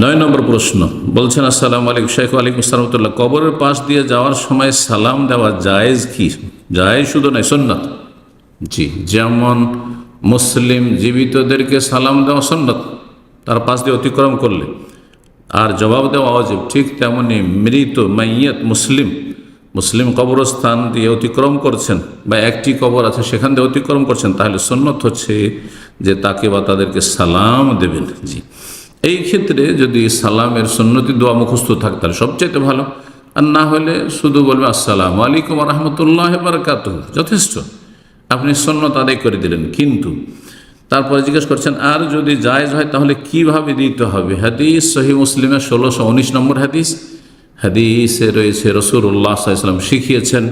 9 নম্বর প্রশ্ন বলছেন, আসসালামু আলাইকুম শেখ। ওয়ালাইকুম আসসালাম। কবরের পাশ দিয়ে যাওয়ার সময় সালাম দেওয়া জায়েজ কি? জায়েজ শুধু নয়, সুন্নাত। জি, যেমন মুসলিম জীবিতদেরকে সালাম দেওয়া সুন্নাত, তার পাশ দিয়ে অতিক্রম করলে, আর জবাব দেওয়া ওয়াজিব, ঠিক তেমনি মৃত মাইয়াত মুসলিম কবরস্থান দিয়ে অতিক্রম করছেন বা একটি কবর আছে সেখান দিয়ে অতিক্রম করছেন, তাহলে সুন্নত হচ্ছে যে তাকে বা তাদেরকে সালাম দেবেন। জি, এই ক্ষেত্রে যদি সালামের সুন্নতি দোয়া মুখস্থ থাকে তাহলে সবচাইতে ভালো, আর না হলে শুধু বলবে আসসালামু আলাইকুম ওয়া রাহমাতুল্লাহি ওয়া বারাকাতুহু, যথেষ্ট, আপনি সুন্নত আদায় করে দিলেন। কিন্তু তারপরে জিজ্ঞেস করছেন, আর যদি জায়েজ হয় তাহলে কিভাবে দিতে হবে? হাদিস সহিহ মুসলিমের 1619 নম্বর হাদিসে রয়েছে রাসূলুল্লাহ সাল্লাল্লাহু আলাইহি ওয়াসাল্লাম শিখিয়েছেন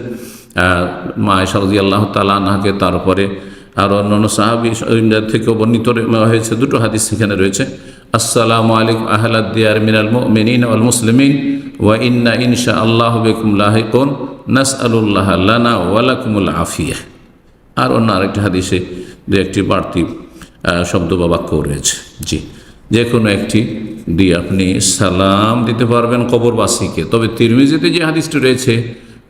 মা আয়েশা রাদিয়াল্লাহু তাআলা আনহাকে, তারপরে আর অন্যান্য সাহাবী থেকেও বর্ণিত হয়েছে, দুটো হাদিস সেখানে রয়েছে। আসসালামু আলাইকুম আহলাদ দিয়ার মিনাল মুমিনিন ওয়াল মুসলিমিন ওয়া ইন্না ইনশাআল্লাহু বিকুম লাহিকুন নাসআলুল্লাহ লানা ওয়া লাকুমুল আফিয়া। আর অন্য আরেকটি হাদিসে দু একটি বাড়তি শব্দ বা বাক্য রয়েছে। জি, যে কোনো একটি দিয়ে আপনি সালাম দিতে পারবেন কবরবাসীকে। তবে তিরমিজিতে যে হাদিসটি রয়েছে,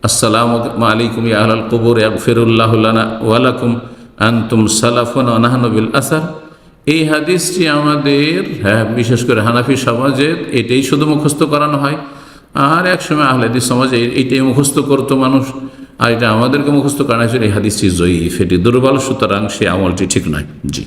আসসালামু আলাইকুম ইয়া আহলাল কুবুর ইয়াগফিরুল্লাহু লানা ওয়া লাকুম আনতুম সালাফুন ওয়া নাহনু বিল আসার, এই হাদিসটি আমাদের বিশেষ করে হানাফি সমাজে এটাই শুধু মুখস্থ করানো হয়, আর একসময় আহলে হাদিস সমাজে এইটাই মুখস্থ করতো মানুষ, আর এটা আমাদেরকে মুখস্থ করানো হয়েছিল। এই হাদিসটি জয়ীফ, এটি দুর্বল, সুতরাং সে আমলটি ঠিক নয়। জি।